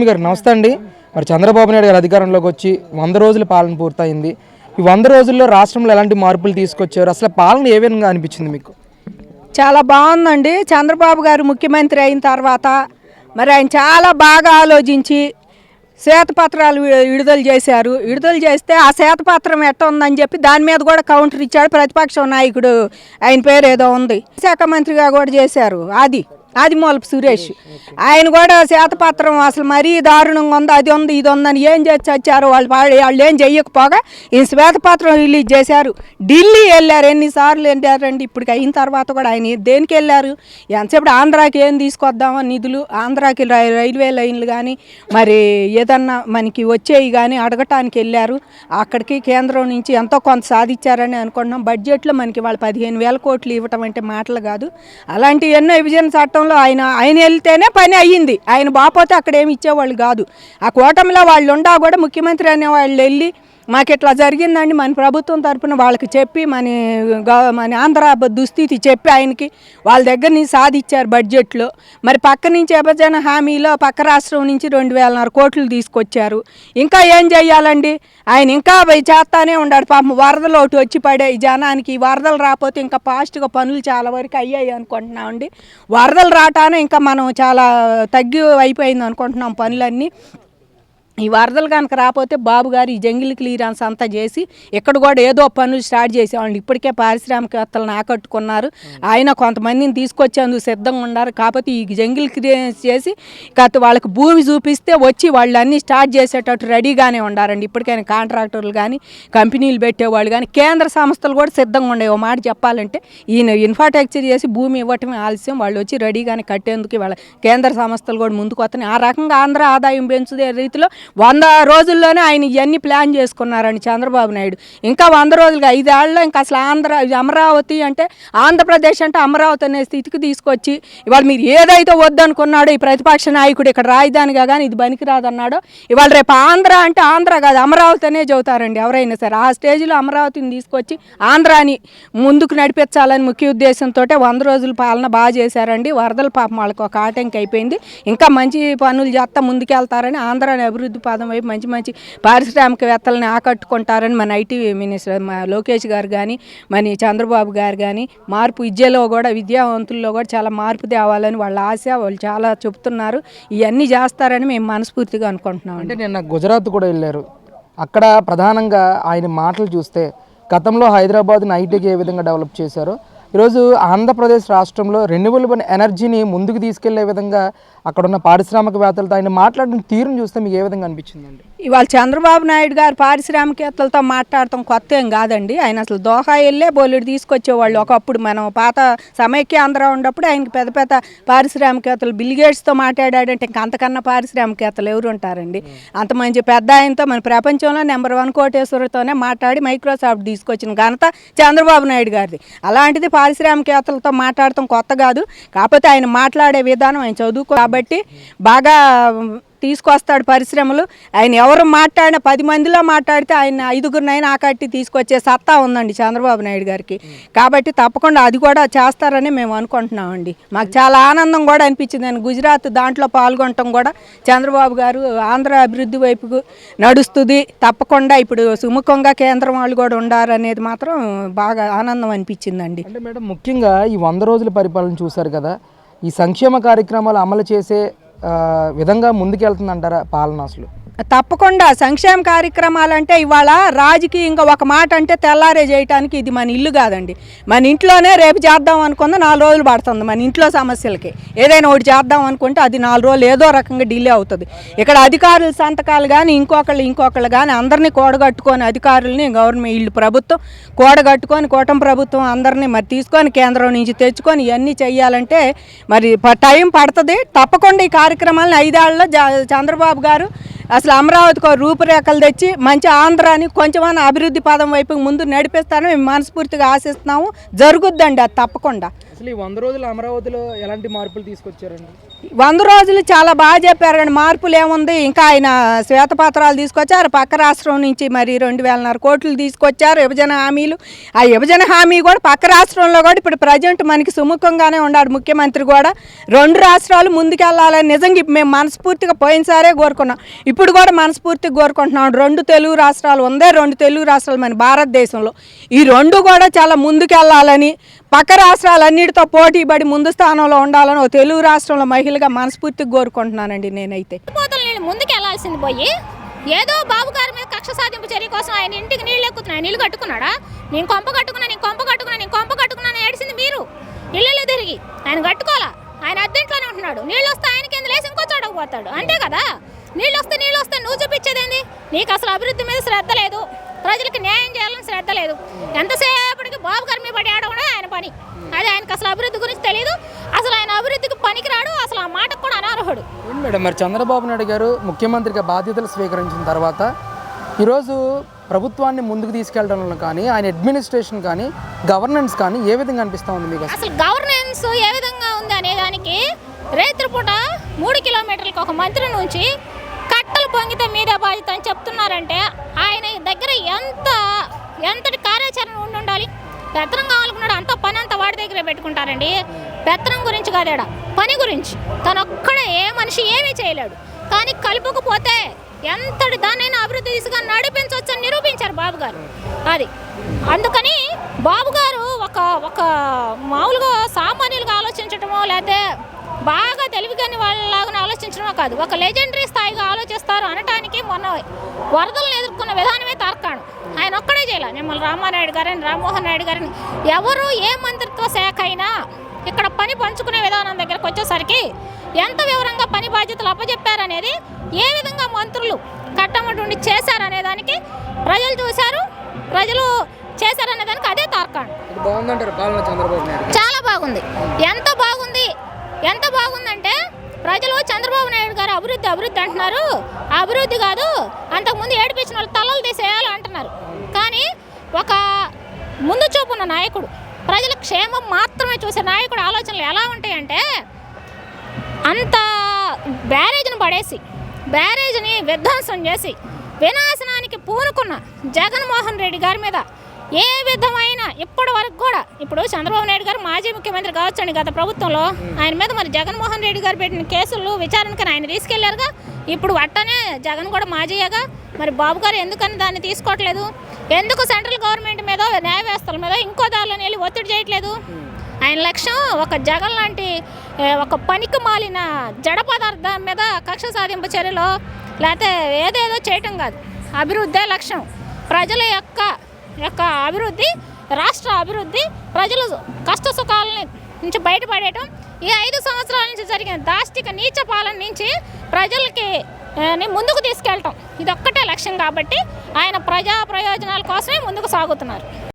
గారు నమస్తే అండి. మరి చంద్రబాబు నాయుడు గారు అధికారంలోకి వచ్చి 100 రోజుల పాలన పూర్తయింది. ఈ 100 రోజుల్లో రాష్ట్రంలో ఎలాంటి మార్పులు తీసుకొచ్చారు? అసలు పాలన ఏ విధంగా అనిపించింది మీకు? చాలా బాగుందండి. చంద్రబాబు గారు ముఖ్యమంత్రి అయిన తర్వాత మరి ఆయన చాలా బాగా ఆలోచించి శ్వేతపత్రాలు విడుదల చేశారు. విడుదల చేస్తే ఆ శ్వేతపత్రం ఎట్ట ఉందని చెప్పి దాని మీద కూడా కౌంటర్ ఇచ్చాడు ప్రతిపక్ష నాయకుడు. ఆయన పేరు ఏదో ఉంది, శాఖ మంత్రిగా కూడా చేశారు. ఆదిమూలపు సురేష్. ఆయన కూడా శ్వేతపత్రం అసలు మరీ దారుణంగా ఉంది, అది ఉంది ఇది ఉందని ఏం చేసి వచ్చారు వాళ్ళు ఏం చెయ్యకపోగా ఈ శ్వేతపత్రం రిలీజ్ చేశారు. ఢిల్లీ వెళ్ళారు. ఎన్నిసార్లు వెళ్ళారండి ఇప్పటికి అయిన తర్వాత కూడా. ఆయన దేనికి వెళ్ళారు? ఎంతసేపు ఆంధ్రాకి ఏం తీసుకొద్దామో నిధులు, ఆంధ్రాకి రైల్వే లైన్లు కానీ మరి ఏదన్నా మనకి వచ్చేవి కానీ అడగటానికి వెళ్ళారు. అక్కడికి కేంద్రం నుంచి ఎంతో కొంత సాధించారని అనుకుంటున్నాం. బడ్జెట్లో మనకి వాళ్ళు 15,000 కోట్లు ఇవ్వటం అంటే మాటలు కాదు. అలాంటి ఎన్నో విభజన చట్టం ఆయన వెళ్తేనే పని అయ్యింది. ఆయన బాపోతే అక్కడ ఏమి ఇచ్చేవాళ్ళు కాదు. ఆ కూటమిలో వాళ్ళు ఉండా కూడా ముఖ్యమంత్రి అనే వాళ్ళు వెళ్ళి మాకు ఇట్లా జరిగిందండి మన ప్రభుత్వం తరఫున వాళ్ళకి చెప్పి మన ఆంధ్ర దుస్థితి చెప్పి ఆయనకి వాళ్ళ దగ్గర నుంచి సాధించారు బడ్జెట్లో. మరి పక్క నుంచి విభజన హామీలో పక్క రాష్ట్రం నుంచి 2,500 కోట్లు తీసుకొచ్చారు. ఇంకా ఏం చెయ్యాలండి? ఆయన ఇంకా చేస్తానే ఉన్నాడు. పాపం వరదలు ఒకటి వచ్చి పడే జనానికి. వరదలు రాకపోతే ఇంకా ఫాస్ట్గా పనులు చాలా వరకు అయ్యాయి అనుకుంటున్నామండి. వరదలు రావటానే ఇంకా మనం చాలా తగ్గి అయిపోయింది అనుకుంటున్నాం పనులన్నీ. ఈ వరదలు కనుక రాకపోతే బాబు గారు ఈ జంగిల్ క్లియరెన్స్ అంతా చేసి ఇక్కడ కూడా ఏదో పనులు స్టార్ట్ చేసేవాళ్ళు. ఇప్పటికే పారిశ్రామికవేత్తలను ఆకట్టుకున్నారు. ఆయన కొంతమందిని తీసుకొచ్చేందుకు సిద్ధంగా ఉన్నారు. కాకపోతే ఈ జంగిల్ క్లియరెన్స్ చేసి వాళ్ళకి భూమి చూపిస్తే వచ్చి వాళ్ళు అన్నీ స్టార్ట్ చేసేటట్టు రెడీగానే ఉండారండి. ఇప్పటికైనా కాంట్రాక్టర్లు కానీ కంపెనీలు పెట్టేవాళ్ళు కానీ కేంద్ర సంస్థలు కూడా సిద్ధంగా ఉండే. ఓ మాట చెప్పాలంటే ఈయన ఇన్ఫ్రాస్ట్రక్చర్ చేసి భూమి ఇవ్వటమే ఆలస్యం, వాళ్ళు వచ్చి రెడీగానే కట్టేందుకు వాళ్ళ కేంద్ర సంస్థలు కూడా ముందుకు వస్తున్నాయి. ఆ రకంగా ఆంధ్ర ఆదాయం పెంచుదే రీతిలో 100 రోజుల్లోనే ఆయన ఇవన్నీ ప్లాన్ చేసుకున్నారండి చంద్రబాబు నాయుడు. ఇంకా 100 రోజులుగా 5 ఏళ్ళలో ఇంకా అసలు అమరావతి అంటే ఆంధ్రప్రదేశ్ అంటే అమరావతి అనే స్థితికి తీసుకొచ్చి ఇవాళ మీరు ఏదైతే వద్దనుకున్నాడో ఈ ప్రతిపక్ష నాయకుడు ఇక్కడ రాజధానిగా కానీ ఇది పనికిరాదన్నాడో ఇవాళ రేపు ఆంధ్ర అంటే ఆంధ్ర కాదు అమరావతి అనే చెబుతారండి ఎవరైనా సరే. ఆ స్టేజ్లో అమరావతిని తీసుకొచ్చి ఆంధ్రాని ముందుకు నడిపించాలని ముఖ్య ఉద్దేశంతో 100 రోజుల పాలన బాగా చేశారండి. వరదల పాపం వాళ్ళకి ఒక ఆటంకి అయిపోయింది. ఇంకా మంచి పనులు చేస్తా ముందుకెళ్తారని ఆంధ్రాని అభివృద్ధి పాదం వైపు మంచి పారిశ్రామికవేత్తలని ఆకట్టుకుంటారని మన ఐటీ మినిస్టర్ లోకేష్ గారు కానీ మన చంద్రబాబు గారు కానీ మార్పు విద్యలో కూడా విద్యావంతుల్లో కూడా చాలా మార్పు తేవాలని వాళ్ళ ఆశ. వాళ్ళు చాలా చెప్తున్నారు. ఇవన్నీ చేస్తారని మేము మనస్ఫూర్తిగా అనుకుంటున్నాం. అంటే నిన్న గుజరాత్ కూడా వెళ్ళారు. అక్కడ ప్రధానంగా ఆయన మాటలు చూస్తే గతంలో హైదరాబాద్ని ఐటీకి ఏ విధంగా డెవలప్ చేశారో ఈరోజు ఆంధ్రప్రదేశ్ రాష్ట్రంలో రెన్యూవబుల్ ఎనర్జీని ముందుకు తీసుకెళ్లే విధంగా అక్కడున్న పారిశ్రామికవేత్తలతో ఆయన మాట్లాడిన తీరును చూస్తే మీకు ఏ విధంగా అనిపించిందండి? ఇవాళ చంద్రబాబు నాయుడు గారు పారిశ్రామికవేత్తలతో మాట్లాడటం కొత్త ఏం కాదండి. ఆయన అసలు దోహా వెళ్ళే బోలెడు తీసుకొచ్చేవాళ్ళు. ఒకప్పుడు మనం పాత సమైక్య ఆంధ్ర ఉన్నప్పుడు ఆయనకి పెద్ద పారిశ్రామికవేత్తలు బిల్గేట్స్తో మాట్లాడాడంటే ఇంకా అంతకన్నా పారిశ్రామికవేత్తలు ఎవరు ఉంటారండి? అంత మంచి పెద్ద ఆయనతో మన ప్రపంచంలో నెంబర్ 1 కోటేశ్వరితోనే మాట్లాడి మైక్రోసాఫ్ట్ తీసుకొచ్చిన ఘనత చంద్రబాబు నాయుడు గారిది. అలాంటిది పారిశ్రామికవేత్తలతో మాట్లాడటం కొత్త కాదు. కాకపోతే ఆయన మాట్లాడే విధానం ఆయన చదువుకో కాబట్టి బాగా తీసుకొస్తాడు పరిశ్రమలు. ఆయన ఎవరు మాట్లాడినా 10 మందిలో మాట్లాడితే ఆయన 5గురినైనా ఆకట్టి తీసుకొచ్చే సత్తా ఉందండి చంద్రబాబు నాయుడు గారికి. కాబట్టి తప్పకుండా అది కూడా చేస్తారని మేము అనుకుంటున్నామండి. మాకు చాలా ఆనందం కూడా అనిపించింది. నేను గుజరాత్ దాంట్లో పాల్గొనటం కూడా చంద్రబాబు గారు ఆంధ్ర అభివృద్ధి వైపుకు నడుస్తుంది తప్పకుండా ఇప్పుడు సుముఖంగా కేంద్రం వాళ్ళు కూడా ఉండారు అనేది మాత్రం బాగా ఆనందం అనిపించిందండి. అంటే మేడం ముఖ్యంగా ఈ 100 రోజుల పరిపాలన చూశారు కదా, ఈ సంక్షేమ కార్యక్రమాలు అమలు చేసే విధంగా ముందుకెళ్తుందంటారా పాలన? అసలు తప్పకుండా సంక్షేమ కార్యక్రమాలంటే ఇవాళ రాజకీయంగా ఒక మాట అంటే తెల్లారే చేయటానికి ఇది మన ఇల్లు కాదండి. మన ఇంట్లోనే రేపు చేద్దాం అనుకుంది 4 రోజులు పడుతుంది. మన ఇంట్లో సమస్యలకి ఏదైనా ఒకటి చేద్దాం అనుకుంటే అది 4 రోజులు ఏదో రకంగా డిలే అవుతుంది. ఇక్కడ అధికారుల సంతకాలు కానీ ఇంకొకళ్ళు కానీ అందరినీ కూడగట్టుకొని అధికారులని గవర్నమెంట్ వీళ్ళు ప్రభుత్వం కూడగట్టుకొని కూటమి ప్రభుత్వం అందరినీ మరి తీసుకొని కేంద్రం నుంచి తెచ్చుకొని ఇవన్నీ చెయ్యాలంటే మరి టైం పడుతుంది. తప్పకుండా ఈ కార్యక్రమాలను 5 ఏళ్లలో చంద్రబాబు గారు అసలు అమరావతికి రూపురేఖలు తెచ్చి మంచి ఆంధ్రాని కొంచెమైనా అభివృద్ధి పదం వైపు ముందు నడిపిస్తారని మేము మనస్ఫూర్తిగా ఆశిస్తున్నాము. జరుగుద్దండి అది తప్పకుండా. అసలు ఈ 100 రోజుల అమరావతిలో ఎలాంటి మార్పులు తీసుకొచ్చారండి? 100 రోజులు చాలా బాగా చెప్పారు, కానీ మార్పులు ఏముంది. ఇంకా ఆయన శ్వేతపత్రాలు తీసుకొచ్చారు పక్క రాష్ట్రం నుంచి, మరి 2,500 కోట్లు తీసుకొచ్చారు విభజన హామీలు. ఆ విభజన హామీ కూడా పక్క రాష్ట్రంలో కూడా ఇప్పుడు ప్రజెంట్ మనకి సుముఖంగానే ఉన్నాడు ముఖ్యమంత్రి కూడా. 2 రాష్ట్రాలు ముందుకెళ్ళాలని నిజంగా మేము మనస్ఫూర్తిగా పోయినసారే కోరుకున్నాం, ఇప్పుడు కూడా మనస్ఫూర్తిగా కోరుకుంటున్నాం. 2 తెలుగు రాష్ట్రాలు ఉందే, 2 తెలుగు రాష్ట్రాలు మన భారతదేశంలో. ఈ 2 కూడా చాలా ముందుకెళ్ళాలని, పక్క రాష్ట్రాలన్నిటితో పోటీ పడి ముందు స్థానంలో ఉండాలని ఒక తెలుగు రాష్ట్రంలో మహిళగా మనస్ఫూర్తిగా కోరుకుంటున్నానండి నేనైతే. నేను ముందుకు వెళ్ళాల్సింది పోయి ఏదో బాబు గారి మీద కక్ష సాధింపు చర్య కోసం ఆయన ఇంటికి నీళ్ళు ఎక్కుతున్నాయి. నీళ్ళు కట్టుకున్నాడా? నేను కొంప కట్టుకున్నా ఏడిసింది మీరు. ఇల్లు తిరిగి ఆయన కట్టుకోవాలా? ఆయన అద్దెంట్లోనే ఉంటున్నాడు. నీళ్ళు వస్తే ఆయన కింద లేసి ఇంకో చోటకు పోతాడు, అంతే కదా. నీళ్ళు వస్తే నువ్వు చూపించేదేంది? నీకు అసలు అభివృద్ధి మీద శ్రద్ధ లేదు, ప్రజలకు న్యాయం చేయాలని శ్రద్ధ లేదు. ఎంతసేపటికి బాబు గారి మీద పడి ఆడడం ఆయన పని. అది ఆయనకు అసలు అభివృద్ధి గురించి తెలియదు, అసలు ఆయన అభివృద్ధికి పనికిరాడు, అసలు ఆ మాటకు కూడా అనర్హుడు. మేడం, మరి చంద్రబాబు నాయుడు గారు ముఖ్యమంత్రిగా బాధ్యతలు స్వీకరించిన తర్వాత ఈరోజు ప్రభుత్వాన్ని ముందుకు తీసుకెళ్లడంలో కానీ, ఆయన అడ్మినిస్ట్రేషన్ కానీ, గవర్నెన్స్ కానీ ఏ విధంగా అనిపిస్తూ ఉంది మీకు? అసలు గవర్నెన్స్ ఏ విధంగా ఉంది అనేదానికి రేత్రిపూట 3 కిలోమీటర్లకు ఒక మంత్రి నుంచి కట్టలు పొంగితే మీదే బాధ్యత అని చెప్తున్నారంటే ఆయన దగ్గర ఎంతటి కార్యాచరణ ఉండాలి? పెత్తనం కావాలనుకున్నాడు, అంత పని అంతా వాడి దగ్గరే పెట్టుకుంటారండి. పెత్తనం గురించి కాదేడా, పని గురించి. తనొక్కడే ఏ మనిషి ఏమీ చేయలేడు, కానీ కలుపుకుపోతే ఎంతటి దాన్నైనా అభివృద్ధి దిశగా నడిపించవచ్చని నిరూపించారు బాబు గారు. అది అందుకని బాబు గారు ఒక మామూలుగా సామాన్యులుగా ఆలోచించటమో లేకపోతే బాగా తెలివిగాని వాళ్ళలాగా ఆలోచించడమో కాదు, ఒక లెజెండరీ స్థాయిగా ఆలోచిస్తారు అనటానికి మొన్న వరదలను ఎదుర్కొన్న విధానమే తార్కాణం. ఆయన ఒక్కడే చేయాలి. నిమ్మల రామానాయుడు గారని, రామ్మోహన్ నాయుడు గారిని, ఎవరు ఏ మంత్రిత్వ శాఖ అయినా ఇక్కడ పని పంచుకునే విధానం దగ్గరకు వచ్చేసరికి ఎంత వివరంగా పని బాధ్యతలు అప్పచెప్పారనేది, ఏ విధంగా మంత్రులు కట్టమటుండి చేశారనే దానికి ప్రజలు చూశారు, ప్రజలు చేశారనే దానికి అదే తార్కాణం. బాగుందంటారు పాలన చంద్రబాబు నాయుడు? చాలా బాగుంది. ఎంత బాగుందంటే ప్రజలు చంద్రబాబు నాయుడు గారు అభివృద్ధి అంటున్నారు. అభివృద్ధి కాదు, అంతకుముందు ఏడిపించిన వాళ్ళు తలలు తీసేయాలి అంటున్నారు. కానీ ఒక ముందు చూపున్న నాయకుడు, ప్రజల క్షేమం మాత్రమే చూసే నాయకుడు ఆలోచనలు ఎలా ఉంటాయంటే, అంత బ్యారేజ్ని విధ్వంసం చేసి వినాశనానికి పూనుకున్న జగన్మోహన్ రెడ్డి గారి మీద ఏ విధమైన ఇప్పటి వరకు కూడా, ఇప్పుడు చంద్రబాబు నాయుడు గారు మాజీ ముఖ్యమంత్రి కావచ్చండి గత ప్రభుత్వంలో, ఆయన మీద మరి జగన్మోహన్ రెడ్డి గారు పెట్టిన కేసులు విచారణకి ఆయన తీసుకెళ్లారుగా. ఇప్పుడు అట్టనే జగన్ కూడా మాజీయగా, మరి బాబు గారు ఎందుకని దాన్ని తీసుకోవట్లేదు? ఎందుకు సెంట్రల్ గవర్నమెంట్ మీద, న్యాయ వ్యవస్థల మీద ఇంకో దారిలోని వెళ్ళి ఒత్తిడి చేయట్లేదు? ఆయన లక్ష్యం ఒక జగన్ లాంటి ఒక పనికి మాలిన జడ పదార్థం మీద కక్ష సాధింపు చర్యలో లేకపోతే ఏదేదో చేయటం కాదు. అభివృద్ధే లక్ష్యం. ప్రజల యొక్క అభివృద్ధి, రాష్ట్ర అభివృద్ధి, ప్రజలు కష్ట సుఖాల నుంచి బయటపడేయటం, ఈ 5 సంవత్సరాల నుంచి జరిగిన దాష్టిక నీచ పాలన నుంచి ప్రజలకి ముందుకు తీసుకెళ్ళటం, ఇదొక్కటే లక్ష్యం. కాబట్టి ఆయన ప్రజా ప్రయోజనాల కోసమే ముందుకు సాగుతున్నారు.